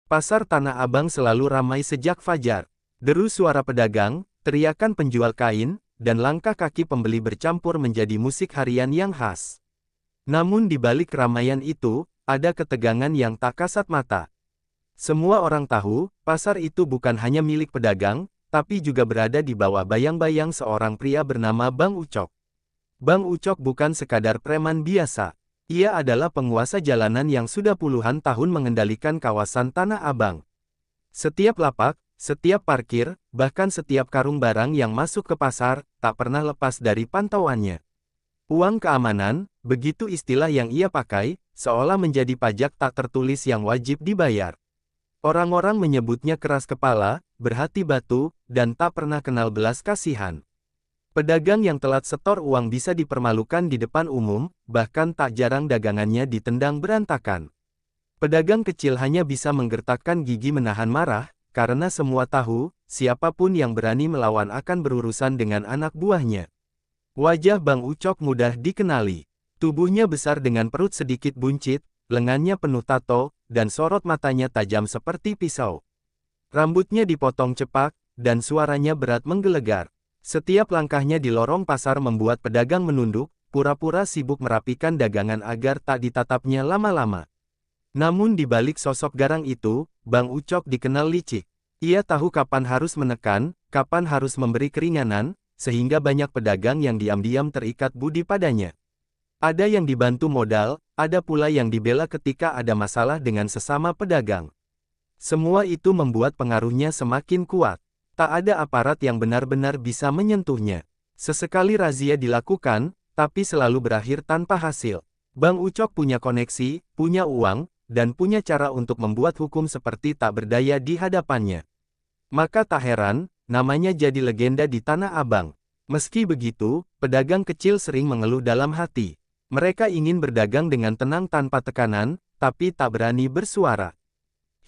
Pasar Tanah Abang selalu ramai sejak fajar. Deru suara pedagang, teriakan penjual kain, dan langkah kaki pembeli bercampur menjadi musik harian yang khas. Namun di balik keramaian itu, ada ketegangan yang tak kasat mata. Semua orang tahu, pasar itu bukan hanya milik pedagang, tapi juga berada di bawah bayang-bayang seorang pria bernama Bang Ucok. Bang Ucok bukan sekadar preman biasa. Ia adalah penguasa jalanan yang sudah puluhan tahun mengendalikan kawasan Tanah Abang. Setiap lapak, setiap parkir, bahkan setiap karung barang yang masuk ke pasar, tak pernah lepas dari pantauannya. Uang keamanan, begitu istilah yang ia pakai, seolah menjadi pajak tak tertulis yang wajib dibayar. Orang-orang menyebutnya keras kepala, berhati batu, dan tak pernah kenal belas kasihan. Pedagang yang telat setor uang bisa dipermalukan di depan umum, bahkan tak jarang dagangannya ditendang berantakan. Pedagang kecil hanya bisa menggertakkan gigi menahan marah, karena semua tahu, siapapun yang berani melawan akan berurusan dengan anak buahnya. Wajah Bang Ucok mudah dikenali. Tubuhnya besar dengan perut sedikit buncit, lengannya penuh tato, dan sorot matanya tajam seperti pisau. Rambutnya dipotong cepak, dan suaranya berat menggelegar. Setiap langkahnya di lorong pasar membuat pedagang menunduk, pura-pura sibuk merapikan dagangan agar tak ditatapnya lama-lama. Namun di balik sosok garang itu, Bang Ucok dikenal licik. Ia tahu kapan harus menekan, kapan harus memberi keringanan, sehingga banyak pedagang yang diam-diam terikat budi padanya. Ada yang dibantu modal, ada pula yang dibela ketika ada masalah dengan sesama pedagang. Semua itu membuat pengaruhnya semakin kuat. Tak ada aparat yang benar-benar bisa menyentuhnya. Sesekali razia dilakukan, tapi selalu berakhir tanpa hasil. Bang Ucok punya koneksi, punya uang, dan punya cara untuk membuat hukum seperti tak berdaya di hadapannya. Maka tak heran, namanya jadi legenda di Tanah Abang. Meski begitu, pedagang kecil sering mengeluh dalam hati. Mereka ingin berdagang dengan tenang tanpa tekanan, tapi tak berani bersuara.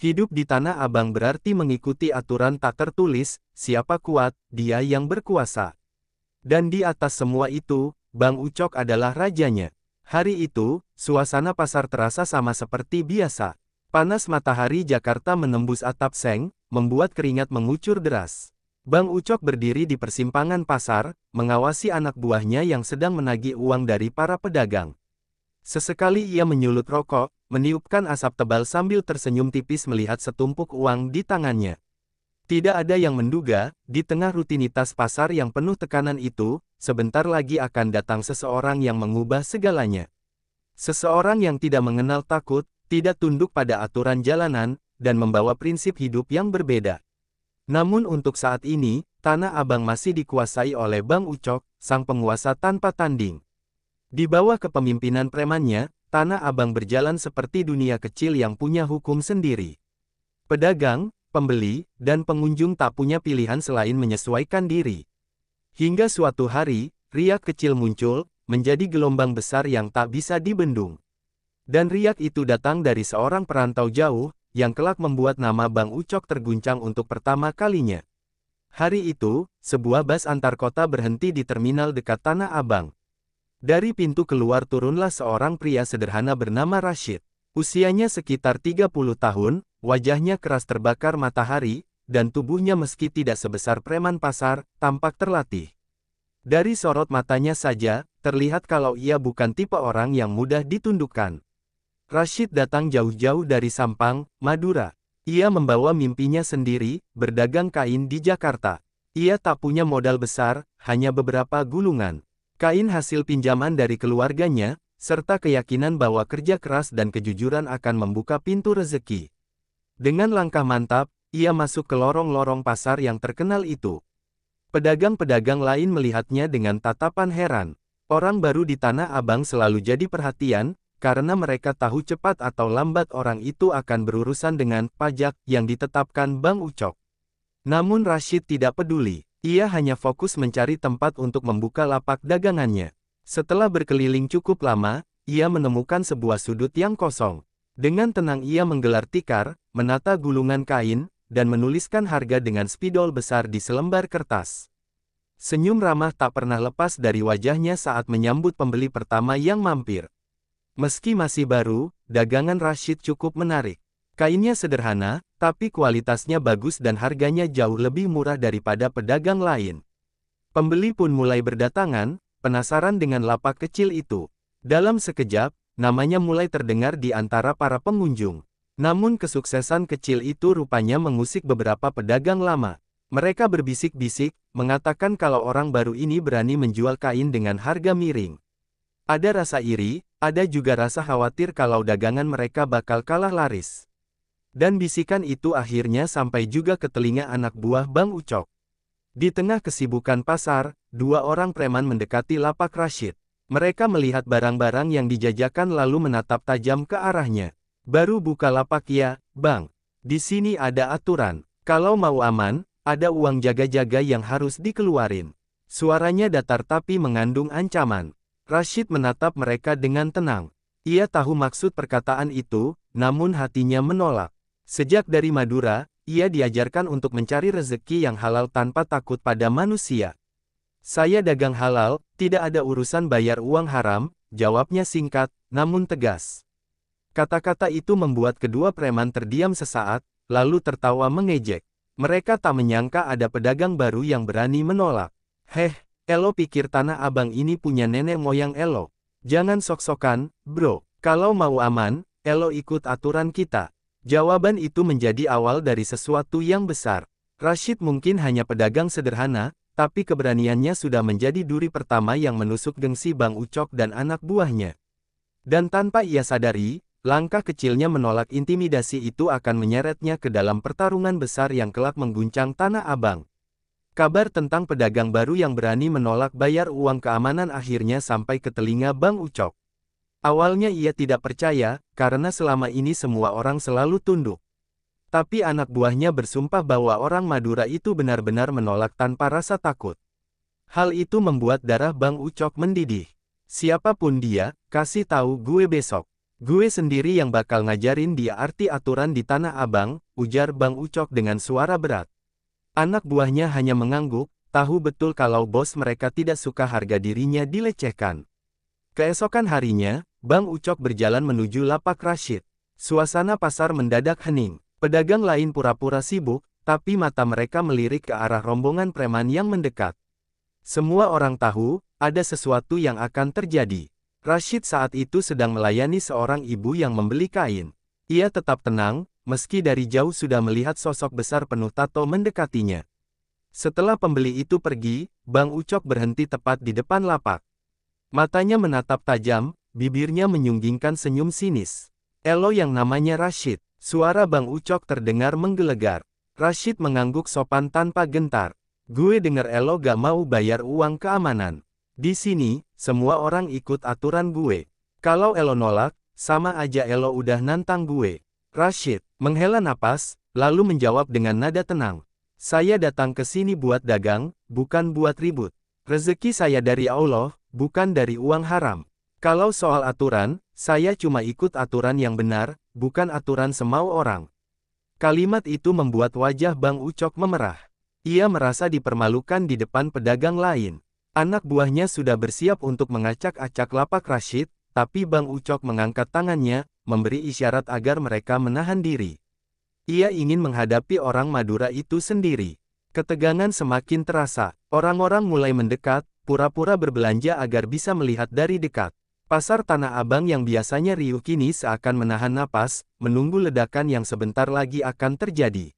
Hidup di Tanah Abang berarti mengikuti aturan tak tertulis, siapa kuat, dia yang berkuasa. Dan di atas semua itu, Bang Ucok adalah rajanya. Hari itu, suasana pasar terasa sama seperti biasa. Panas matahari Jakarta menembus atap seng, membuat keringat mengucur deras. Bang Ucok berdiri di persimpangan pasar, mengawasi anak buahnya yang sedang menagih uang dari para pedagang. Sesekali ia menyulut rokok, meniupkan asap tebal sambil tersenyum tipis melihat setumpuk uang di tangannya. Tidak ada yang menduga, di tengah rutinitas pasar yang penuh tekanan itu, sebentar lagi akan datang seseorang yang mengubah segalanya. Seseorang yang tidak mengenal takut, tidak tunduk pada aturan jalanan, dan membawa prinsip hidup yang berbeda. Namun untuk saat ini, Tanah Abang masih dikuasai oleh Bang Ucok, sang penguasa tanpa tanding. Di bawah kepemimpinan premannya, Tanah Abang berjalan seperti dunia kecil yang punya hukum sendiri. Pedagang, pembeli, dan pengunjung tak punya pilihan selain menyesuaikan diri. Hingga suatu hari, riak kecil muncul, menjadi gelombang besar yang tak bisa dibendung. Dan riak itu datang dari seorang perantau jauh, yang kelak membuat nama Bang Ucok terguncang untuk pertama kalinya. Hari itu, sebuah bus antar kota berhenti di terminal dekat Tanah Abang. Dari pintu keluar turunlah seorang pria sederhana bernama Rashid. Usianya sekitar 30 tahun, wajahnya keras terbakar matahari, dan tubuhnya meski tidak sebesar preman pasar, tampak terlatih. Dari sorot matanya saja, terlihat kalau ia bukan tipe orang yang mudah ditundukkan. Rashid datang jauh-jauh dari Sampang, Madura. Ia membawa mimpinya sendiri, berdagang kain di Jakarta. Ia tak punya modal besar, hanya beberapa gulungan kain hasil pinjaman dari keluarganya, serta keyakinan bahwa kerja keras dan kejujuran akan membuka pintu rezeki. Dengan langkah mantap, ia masuk ke lorong-lorong pasar yang terkenal itu. Pedagang-pedagang lain melihatnya dengan tatapan heran. Orang baru di Tanah Abang selalu jadi perhatian, karena mereka tahu cepat atau lambat orang itu akan berurusan dengan pajak yang ditetapkan Bang Ucok. Namun Rashid tidak peduli. Ia hanya fokus mencari tempat untuk membuka lapak dagangannya. Setelah berkeliling cukup lama, ia menemukan sebuah sudut yang kosong. Dengan tenang ia menggelar tikar, menata gulungan kain, dan menuliskan harga dengan spidol besar di selembar kertas. Senyum ramah tak pernah lepas dari wajahnya saat menyambut pembeli pertama yang mampir. Meski masih baru, dagangan Rashid cukup menarik. Kainnya sederhana, Tapi kualitasnya bagus dan harganya jauh lebih murah daripada pedagang lain. Pembeli pun mulai berdatangan, penasaran dengan lapak kecil itu. Dalam sekejap, namanya mulai terdengar di antara para pengunjung. Namun kesuksesan kecil itu rupanya mengusik beberapa pedagang lama. Mereka berbisik-bisik, mengatakan kalau orang baru ini berani menjual kain dengan harga miring. Ada rasa iri, ada juga rasa khawatir kalau dagangan mereka bakal kalah laris. Dan bisikan itu akhirnya sampai juga ke telinga anak buah Bang Ucok. Di tengah kesibukan pasar, dua orang preman mendekati lapak Rashid. Mereka melihat barang-barang yang dijajakan lalu menatap tajam ke arahnya. Baru buka lapak ya, Bang. Di sini ada aturan. Kalau mau aman, ada uang jaga-jaga yang harus dikeluarin. Suaranya datar tapi mengandung ancaman. Rashid menatap mereka dengan tenang. Ia tahu maksud perkataan itu, namun hatinya menolak. Sejak dari Madura, ia diajarkan untuk mencari rezeki yang halal tanpa takut pada manusia. Saya dagang halal, tidak ada urusan bayar uang haram, jawabnya singkat, namun tegas. Kata-kata itu membuat kedua preman terdiam sesaat, lalu tertawa mengejek. Mereka tak menyangka ada pedagang baru yang berani menolak. Heh, Elo pikir Tanah Abang ini punya nenek moyang Elo. Jangan sok-sokan, bro. Kalau mau aman, Elo ikut aturan kita. Jawaban itu menjadi awal dari sesuatu yang besar. Rashid mungkin hanya pedagang sederhana, tapi keberaniannya sudah menjadi duri pertama yang menusuk gengsi Bang Ucok dan anak buahnya. Dan tanpa ia sadari, langkah kecilnya menolak intimidasi itu akan menyeretnya ke dalam pertarungan besar yang kelak mengguncang Tanah Abang. Kabar tentang pedagang baru yang berani menolak bayar uang keamanan akhirnya sampai ke telinga Bang Ucok. Awalnya ia tidak percaya, karena selama ini semua orang selalu tunduk. Tapi anak buahnya bersumpah bahwa orang Madura itu benar-benar menolak tanpa rasa takut. Hal itu membuat darah Bang Ucok mendidih. Siapapun dia, kasih tahu gue besok. Gue sendiri yang bakal ngajarin dia arti aturan di Tanah Abang, ujar Bang Ucok dengan suara berat. Anak buahnya hanya mengangguk, tahu betul kalau bos mereka tidak suka harga dirinya dilecehkan. Keesokan harinya, Bang Ucok berjalan menuju lapak Rashid. Suasana pasar mendadak hening. Pedagang lain pura-pura sibuk, tapi mata mereka melirik ke arah rombongan preman yang mendekat. Semua orang tahu, ada sesuatu yang akan terjadi. Rashid saat itu sedang melayani seorang ibu yang membeli kain. Ia tetap tenang, meski dari jauh sudah melihat sosok besar penuh tato mendekatinya. Setelah pembeli itu pergi, Bang Ucok berhenti tepat di depan lapak. Matanya menatap tajam, bibirnya menyunggingkan senyum sinis. Elo yang namanya Rashid. Suara Bang Ucok terdengar menggelegar. Rashid mengangguk sopan tanpa gentar. Gue denger Elo gak mau bayar uang keamanan. Di sini, semua orang ikut aturan gue. Kalau Elo nolak, sama aja Elo udah nantang gue. Rashid menghela napas, lalu menjawab dengan nada tenang. Saya datang ke sini buat dagang, bukan buat ribut. Rezeki saya dari Allah, bukan dari uang haram. Kalau soal aturan, saya cuma ikut aturan yang benar, bukan aturan semau orang. Kalimat itu membuat wajah Bang Ucok memerah. Ia merasa dipermalukan di depan pedagang lain. Anak buahnya sudah bersiap untuk mengacak-acak lapak Rashid, tapi Bang Ucok mengangkat tangannya, memberi isyarat agar mereka menahan diri. Ia ingin menghadapi orang Madura itu sendiri. Ketegangan semakin terasa, orang-orang mulai mendekat, pura-pura berbelanja agar bisa melihat dari dekat. Pasar Tanah Abang yang biasanya riuh kini seakan menahan napas, menunggu ledakan yang sebentar lagi akan terjadi.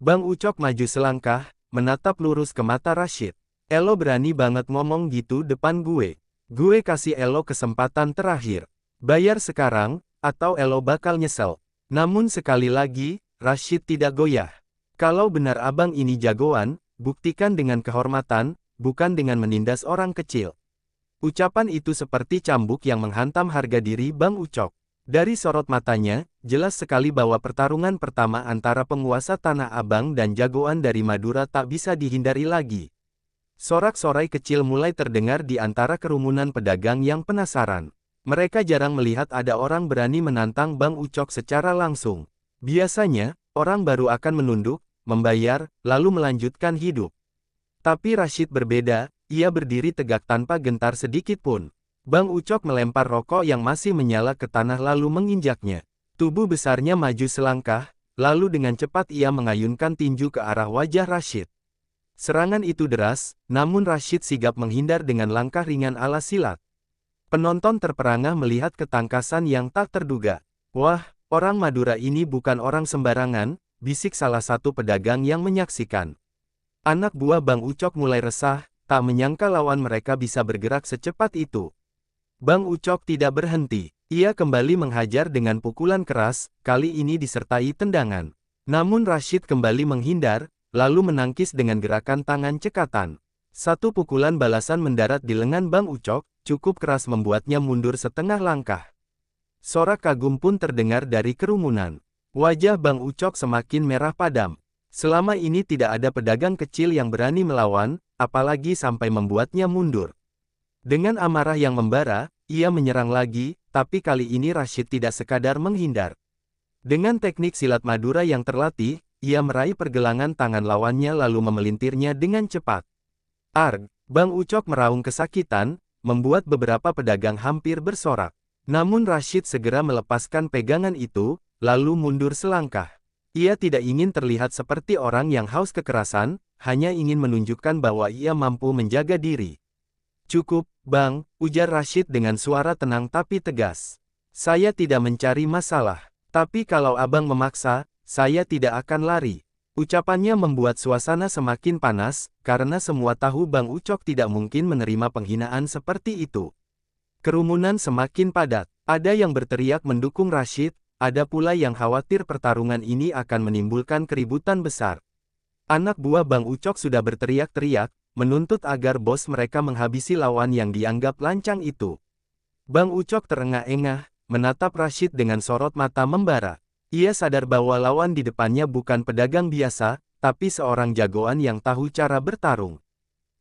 Bang Ucok maju selangkah, menatap lurus ke mata Rashid. Elo berani banget ngomong gitu depan gue. Gue kasih Elo kesempatan terakhir. Bayar sekarang, atau Elo bakal nyesel. Namun sekali lagi, Rashid tidak goyah. Kalau benar abang ini jagoan, buktikan dengan kehormatan, bukan dengan menindas orang kecil. Ucapan itu seperti cambuk yang menghantam harga diri Bang Ucok. Dari sorot matanya, jelas sekali bahwa pertarungan pertama antara penguasa Tanah Abang dan jagoan dari Madura tak bisa dihindari lagi. Sorak-sorai kecil mulai terdengar di antara kerumunan pedagang yang penasaran. Mereka jarang melihat ada orang berani menantang Bang Ucok secara langsung. Biasanya, orang baru akan menunduk, membayar, lalu melanjutkan hidup. Tapi Rashid berbeda, ia berdiri tegak tanpa gentar sedikit pun. Bang Ucok melempar rokok yang masih menyala ke tanah lalu menginjaknya. Tubuh besarnya maju selangkah, lalu dengan cepat ia mengayunkan tinju ke arah wajah Rashid. Serangan itu deras, namun Rashid sigap menghindar dengan langkah ringan ala silat. Penonton terperangah melihat ketangkasan yang tak terduga. "Wah, orang Madura ini bukan orang sembarangan," bisik salah satu pedagang yang menyaksikan. Anak buah Bang Ucok mulai resah, tak menyangka lawan mereka bisa bergerak secepat itu. Bang Ucok tidak berhenti. Ia kembali menghajar dengan pukulan keras, kali ini disertai tendangan. Namun Rashid kembali menghindar, lalu menangkis dengan gerakan tangan cekatan. Satu pukulan balasan mendarat di lengan Bang Ucok, cukup keras membuatnya mundur setengah langkah. Sorak kagum pun terdengar dari kerumunan. Wajah Bang Ucok semakin merah padam. Selama ini tidak ada pedagang kecil yang berani melawan, apalagi sampai membuatnya mundur. Dengan amarah yang membara, ia menyerang lagi, tapi kali ini Rashid tidak sekadar menghindar. Dengan teknik silat Madura yang terlatih, ia meraih pergelangan tangan lawannya lalu memelintirnya dengan cepat. Arg! Bang Ucok meraung kesakitan, membuat beberapa pedagang hampir bersorak. Namun Rashid segera melepaskan pegangan itu, lalu mundur selangkah. Ia tidak ingin terlihat seperti orang yang haus kekerasan, hanya ingin menunjukkan bahwa ia mampu menjaga diri. "Cukup, Bang," ujar Rashid dengan suara tenang tapi tegas. "Saya tidak mencari masalah. Tapi kalau Abang memaksa, saya tidak akan lari." Ucapannya membuat suasana semakin panas, karena semua tahu Bang Ucok tidak mungkin menerima penghinaan seperti itu. Kerumunan semakin padat. Ada yang berteriak mendukung Rashid, ada pula yang khawatir pertarungan ini akan menimbulkan keributan besar. Anak buah Bang Ucok sudah berteriak-teriak, menuntut agar bos mereka menghabisi lawan yang dianggap lancang itu. Bang Ucok terengah-engah, menatap Rashid dengan sorot mata membara. Ia sadar bahwa lawan di depannya bukan pedagang biasa, tapi seorang jagoan yang tahu cara bertarung.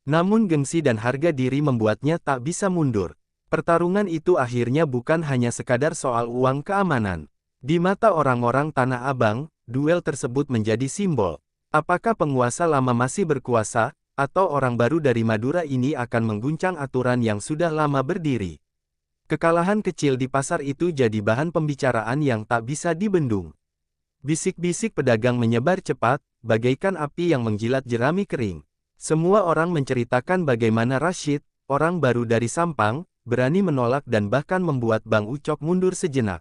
Namun gengsi dan harga diri membuatnya tak bisa mundur. Pertarungan itu akhirnya bukan hanya sekadar soal uang keamanan. Di mata orang-orang Tanah Abang, duel tersebut menjadi simbol. Apakah penguasa lama masih berkuasa, atau orang baru dari Madura ini akan mengguncang aturan yang sudah lama berdiri? Kekalahan kecil di pasar itu jadi bahan pembicaraan yang tak bisa dibendung. Bisik-bisik pedagang menyebar cepat, bagaikan api yang menjilat jerami kering. Semua orang menceritakan bagaimana Rashid, orang baru dari Sampang, berani menolak dan bahkan membuat Bang Ucok mundur sejenak.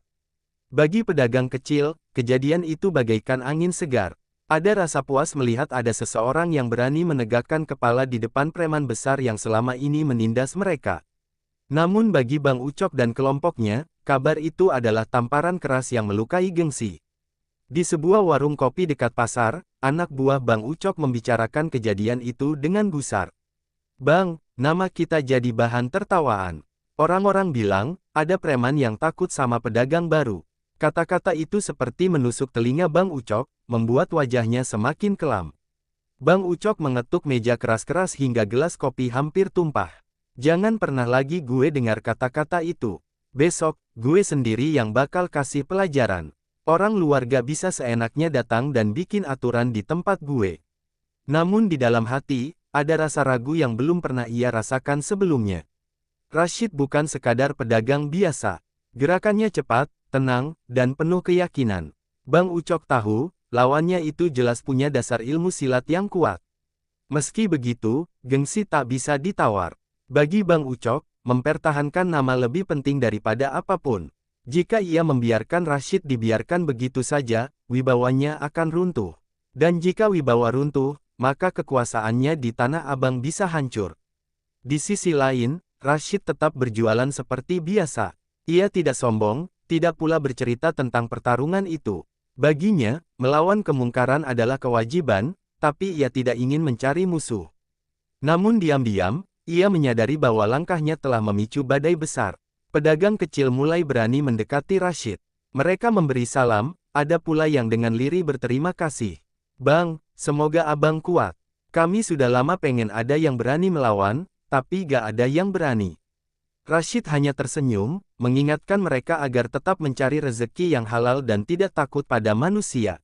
Bagi pedagang kecil, kejadian itu bagaikan angin segar. Ada rasa puas melihat ada seseorang yang berani menegakkan kepala di depan preman besar yang selama ini menindas mereka. Namun bagi Bang Ucok dan kelompoknya, kabar itu adalah tamparan keras yang melukai gengsi. Di sebuah warung kopi dekat pasar, anak buah Bang Ucok membicarakan kejadian itu dengan gusar. "Bang, nama kita jadi bahan tertawaan. Orang-orang bilang, ada preman yang takut sama pedagang baru." Kata-kata itu seperti menusuk telinga Bang Ucok, membuat wajahnya semakin kelam. Bang Ucok mengetuk meja keras-keras hingga gelas kopi hampir tumpah. "Jangan pernah lagi gue dengar kata-kata itu. Besok, gue sendiri yang bakal kasih pelajaran. Orang luar gak bisa seenaknya datang dan bikin aturan di tempat gue." Namun di dalam hati, ada rasa ragu yang belum pernah ia rasakan sebelumnya. Rashid bukan sekadar pedagang biasa. Gerakannya cepat, tenang, dan penuh keyakinan. Bang Ucok tahu, lawannya itu jelas punya dasar ilmu silat yang kuat. Meski begitu, gengsi tak bisa ditawar. Bagi Bang Ucok, mempertahankan nama lebih penting daripada apapun. Jika ia membiarkan Rashid dibiarkan begitu saja, wibawanya akan runtuh. Dan jika wibawa runtuh, maka kekuasaannya di Tanah Abang bisa hancur. Di sisi lain, Rashid tetap berjualan seperti biasa. Ia tidak sombong, tidak pula bercerita tentang pertarungan itu. Baginya, melawan kemungkaran adalah kewajiban, tapi ia tidak ingin mencari musuh. Namun diam-diam, ia menyadari bahwa langkahnya telah memicu badai besar. Pedagang kecil mulai berani mendekati Rashid. Mereka memberi salam, ada pula yang dengan lirih berterima kasih. "Bang, semoga Abang kuat. Kami sudah lama pengen ada yang berani melawan, tapi gak ada yang berani." Rashid hanya tersenyum, mengingatkan mereka agar tetap mencari rezeki yang halal dan tidak takut pada manusia.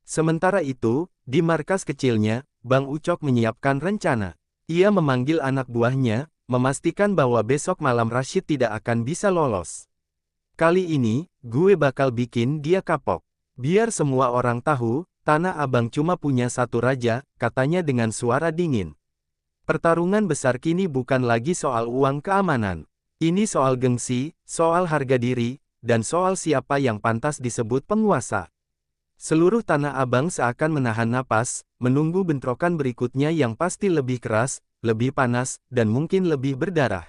Sementara itu, di markas kecilnya, Bang Ucok menyiapkan rencana. Ia memanggil anak buahnya, memastikan bahwa besok malam Rashid tidak akan bisa lolos. "Kali ini, gue bakal bikin dia kapok. Biar semua orang tahu, Tanah Abang cuma punya satu raja, katanya dengan suara dingin. Pertarungan besar kini bukan lagi soal uang keamanan. Ini soal gengsi, soal harga diri, dan soal siapa yang pantas disebut penguasa. Seluruh Tanah Abang seakan menahan napas, menunggu bentrokan berikutnya yang pasti lebih keras, lebih panas, dan mungkin lebih berdarah.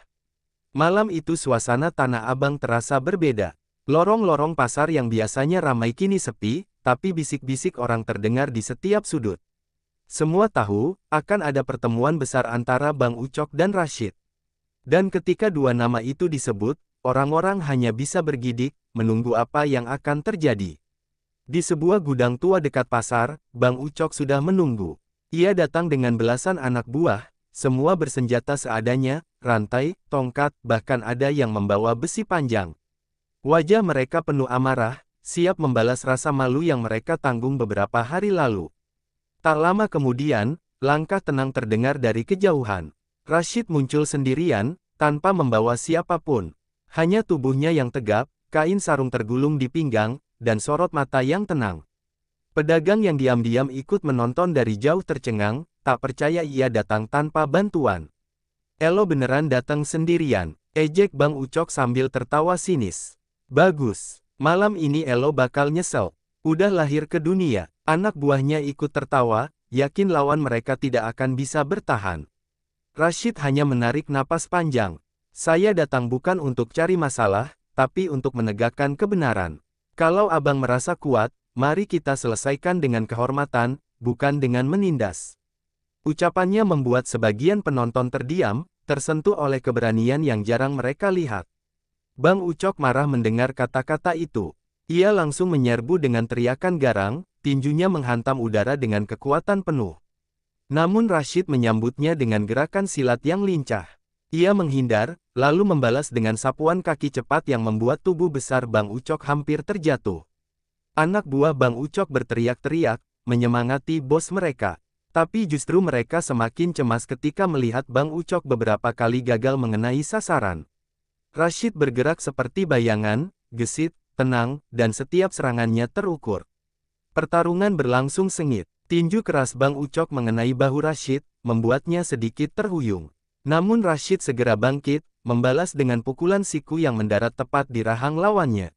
Malam itu suasana Tanah Abang terasa berbeda. Lorong-lorong pasar yang biasanya ramai kini sepi, tapi bisik-bisik orang terdengar di setiap sudut. Semua tahu, akan ada pertemuan besar antara Bang Ucok dan Rashid. Dan ketika dua nama itu disebut, orang-orang hanya bisa bergidik, menunggu apa yang akan terjadi. Di sebuah gudang tua dekat pasar, Bang Ucok sudah menunggu. Ia datang dengan belasan anak buah, semua bersenjata seadanya, rantai, tongkat, bahkan ada yang membawa besi panjang. Wajah mereka penuh amarah, siap membalas rasa malu yang mereka tanggung beberapa hari lalu. Tak lama kemudian, langkah tenang terdengar dari kejauhan. Rashid muncul sendirian, tanpa membawa siapapun. Hanya tubuhnya yang tegap, kain sarung tergulung di pinggang, dan sorot mata yang tenang. Pedagang yang diam-diam ikut menonton dari jauh tercengang, tak percaya ia datang tanpa bantuan. Elo beneran datang sendirian, ejek Bang Ucok sambil tertawa sinis. Bagus, malam ini Elo bakal nyesel. Udah lahir ke dunia, anak buahnya ikut tertawa, yakin lawan mereka tidak akan bisa bertahan. Rashid hanya menarik napas panjang. Saya datang bukan untuk cari masalah, tapi untuk menegakkan kebenaran. Kalau abang merasa kuat, mari kita selesaikan dengan kehormatan, bukan dengan menindas. Ucapannya membuat sebagian penonton terdiam, tersentuh oleh keberanian yang jarang mereka lihat. Bang Ucok marah mendengar kata-kata itu. Ia langsung menyerbu dengan teriakan garang, tinjunya menghantam udara dengan kekuatan penuh. Namun Rashid menyambutnya dengan gerakan silat yang lincah. Ia menghindar, lalu membalas dengan sapuan kaki cepat yang membuat tubuh besar Bang Ucok hampir terjatuh. Anak buah Bang Ucok berteriak-teriak, menyemangati bos mereka. Tapi justru mereka semakin cemas ketika melihat Bang Ucok beberapa kali gagal mengenai sasaran. Rashid bergerak seperti bayangan, gesit, tenang, dan setiap serangannya terukur. Pertarungan berlangsung sengit. Tinju keras Bang Ucok mengenai bahu Rashid, membuatnya sedikit terhuyung. Namun Rashid segera bangkit, membalas dengan pukulan siku yang mendarat tepat di rahang lawannya.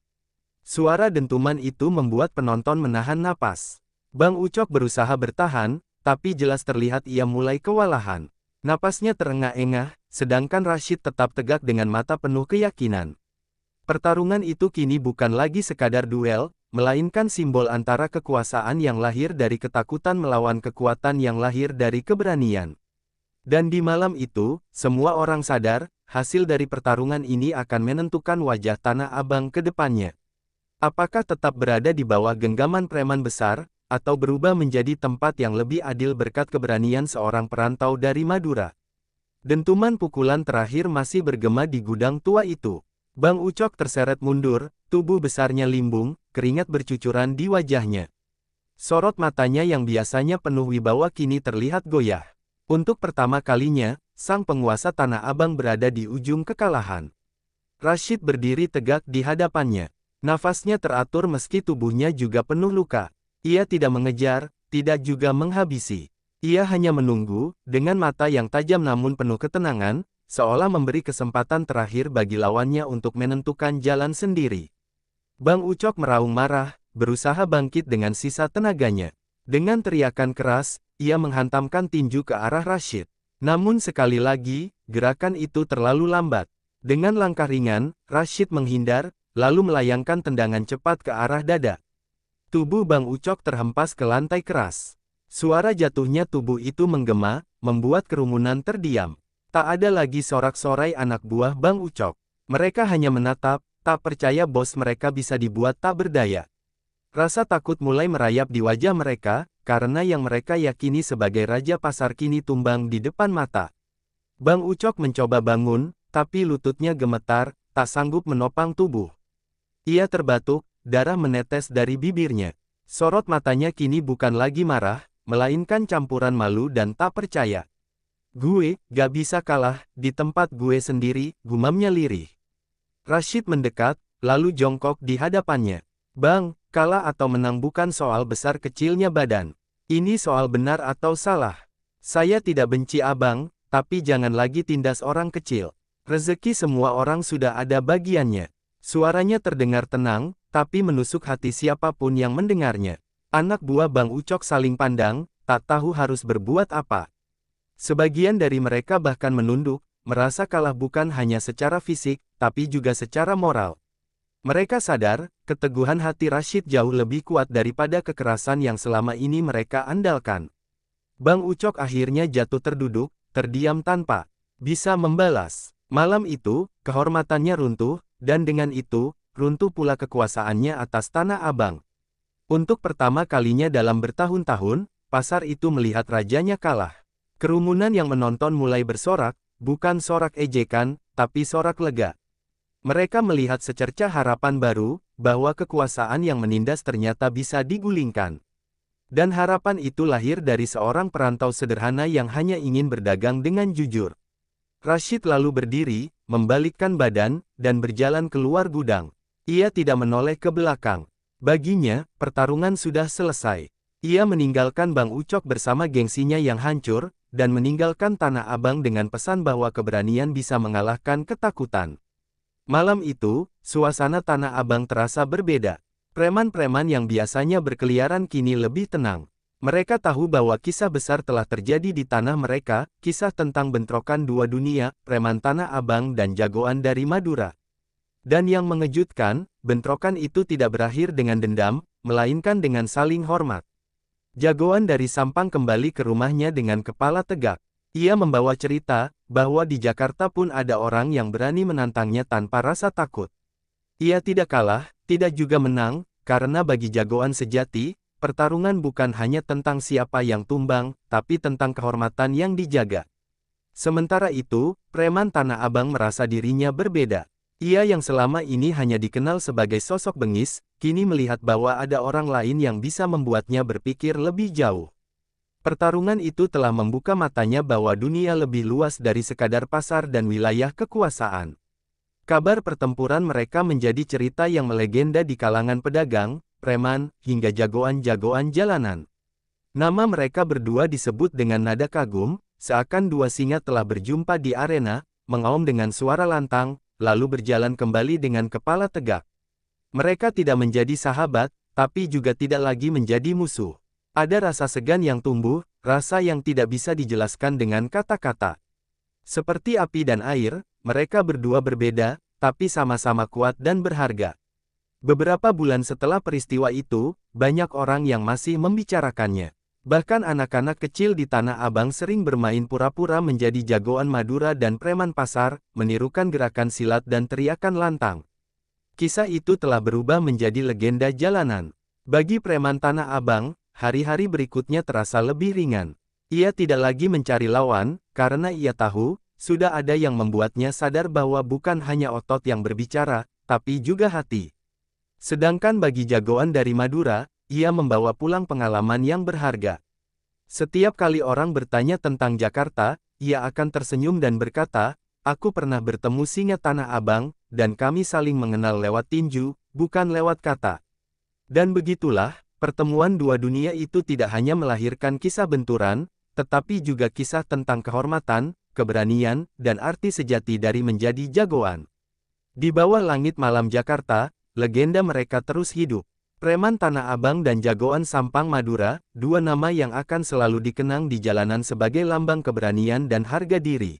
Suara dentuman itu membuat penonton menahan napas. Bang Ucok berusaha bertahan, tapi jelas terlihat ia mulai kewalahan. Napasnya terengah-engah, sedangkan Rashid tetap tegak dengan mata penuh keyakinan. Pertarungan itu kini bukan lagi sekadar duel, melainkan simbol antara kekuasaan yang lahir dari ketakutan melawan kekuatan yang lahir dari keberanian. Dan di malam itu, semua orang sadar, hasil dari pertarungan ini akan menentukan wajah Tanah Abang ke depannya. Apakah tetap berada di bawah genggaman preman besar, atau berubah menjadi tempat yang lebih adil berkat keberanian seorang perantau dari Madura? Dentuman pukulan terakhir masih bergema di gudang tua itu. Bang Ucok terseret mundur, tubuh besarnya limbung, keringat bercucuran di wajahnya. Sorot matanya yang biasanya penuh wibawa kini terlihat goyah. Untuk pertama kalinya, sang penguasa Tanah Abang berada di ujung kekalahan. Rashid berdiri tegak di hadapannya. Nafasnya teratur meski tubuhnya juga penuh luka. Ia tidak mengejar, tidak juga menghabisi. Ia hanya menunggu, dengan mata yang tajam namun penuh ketenangan, seolah memberi kesempatan terakhir bagi lawannya untuk menentukan jalan sendiri. Bang Ucok meraung marah, berusaha bangkit dengan sisa tenaganya. Dengan teriakan keras, ia menghantamkan tinju ke arah Rashid. Namun sekali lagi, gerakan itu terlalu lambat. Dengan langkah ringan, Rashid menghindar, lalu melayangkan tendangan cepat ke arah dada. Tubuh Bang Ucok terhempas ke lantai keras. Suara jatuhnya tubuh itu menggema, membuat kerumunan terdiam. Tak ada lagi sorak-sorai anak buah Bang Ucok. Mereka hanya menatap, tak percaya bos mereka bisa dibuat tak berdaya. Rasa takut mulai merayap di wajah mereka, karena yang mereka yakini sebagai raja pasar kini tumbang di depan mata. Bang Ucok mencoba bangun, tapi lututnya gemetar, tak sanggup menopang tubuh. Ia terbatuk, darah menetes dari bibirnya. Sorot matanya kini bukan lagi marah, melainkan campuran malu dan tak percaya. Gue, gak bisa kalah, di tempat gue sendiri, gumamnya lirih. Rashid mendekat, lalu jongkok di hadapannya. Bang, kalah atau menang bukan soal besar kecilnya badan. Ini soal benar atau salah. Saya tidak benci abang, tapi jangan lagi tindas orang kecil. Rezeki semua orang sudah ada bagiannya. Suaranya terdengar tenang, tapi menusuk hati siapapun yang mendengarnya. Anak buah Bang Ucok saling pandang, tak tahu harus berbuat apa. Sebagian dari mereka bahkan menunduk, merasa kalah bukan hanya secara fisik, tapi juga secara moral. Mereka sadar, keteguhan hati Rashid jauh lebih kuat daripada kekerasan yang selama ini mereka andalkan. Bang Ucok akhirnya jatuh terduduk, terdiam tanpa bisa membalas. Malam itu, kehormatannya runtuh, dan dengan itu, runtuh pula kekuasaannya atas Tanah Abang. Untuk pertama kalinya dalam bertahun-tahun, pasar itu melihat rajanya kalah. Kerumunan yang menonton mulai bersorak, bukan sorak ejekan, tapi sorak lega. Mereka melihat secercah harapan baru, bahwa kekuasaan yang menindas ternyata bisa digulingkan. Dan harapan itu lahir dari seorang perantau sederhana yang hanya ingin berdagang dengan jujur. Rashid lalu berdiri, membalikkan badan, dan berjalan keluar gudang. Ia tidak menoleh ke belakang. Baginya, pertarungan sudah selesai. Ia meninggalkan Bang Ucok bersama gengsinya yang hancur, dan meninggalkan Tanah Abang dengan pesan bahwa keberanian bisa mengalahkan ketakutan. Malam itu, suasana Tanah Abang terasa berbeda. Preman-preman yang biasanya berkeliaran kini lebih tenang. Mereka tahu bahwa kisah besar telah terjadi di tanah mereka, kisah tentang bentrokan dua dunia, preman Tanah Abang dan jagoan dari Madura. Dan yang mengejutkan, bentrokan itu tidak berakhir dengan dendam, melainkan dengan saling hormat. Jagoan dari Sampang kembali ke rumahnya dengan kepala tegak. Ia membawa cerita, bahwa di Jakarta pun ada orang yang berani menantangnya tanpa rasa takut. Ia tidak kalah, tidak juga menang, karena bagi jagoan sejati, pertarungan bukan hanya tentang siapa yang tumbang, tapi tentang kehormatan yang dijaga. Sementara itu, preman Tanah Abang merasa dirinya berbeda. Ia yang selama ini hanya dikenal sebagai sosok bengis, kini melihat bahwa ada orang lain yang bisa membuatnya berpikir lebih jauh. Pertarungan itu telah membuka matanya bahwa dunia lebih luas dari sekadar pasar dan wilayah kekuasaan. Kabar pertempuran mereka menjadi cerita yang melegenda di kalangan pedagang, preman, hingga jagoan-jagoan jalanan. Nama mereka berdua disebut dengan nada kagum, seakan dua singa telah berjumpa di arena, mengaum dengan suara lantang, lalu berjalan kembali dengan kepala tegak. Mereka tidak menjadi sahabat, tapi juga tidak lagi menjadi musuh. Ada rasa segan yang tumbuh, rasa yang tidak bisa dijelaskan dengan kata-kata. Seperti api dan air, mereka berdua berbeda, tapi sama-sama kuat dan berharga. Beberapa bulan setelah peristiwa itu, banyak orang yang masih membicarakannya. Bahkan anak-anak kecil di Tanah Abang sering bermain pura-pura menjadi jagoan Madura dan preman pasar, menirukan gerakan silat dan teriakan lantang. Kisah itu telah berubah menjadi legenda jalanan. Bagi preman Tanah Abang, hari-hari berikutnya terasa lebih ringan. Ia tidak lagi mencari lawan, karena ia tahu, sudah ada yang membuatnya sadar bahwa bukan hanya otot yang berbicara, tapi juga hati. Sedangkan bagi jagoan dari Madura, ia membawa pulang pengalaman yang berharga. Setiap kali orang bertanya tentang Jakarta, ia akan tersenyum dan berkata, "Aku pernah bertemu singa Tanah Abang, dan kami saling mengenal lewat tinju, bukan lewat kata." Dan begitulah, pertemuan dua dunia itu tidak hanya melahirkan kisah benturan, tetapi juga kisah tentang kehormatan, keberanian, dan arti sejati dari menjadi jagoan. Di bawah langit malam Jakarta, legenda mereka terus hidup. Preman Tanah Abang dan jagoan Sampang Madura, dua nama yang akan selalu dikenang di jalanan sebagai lambang keberanian dan harga diri.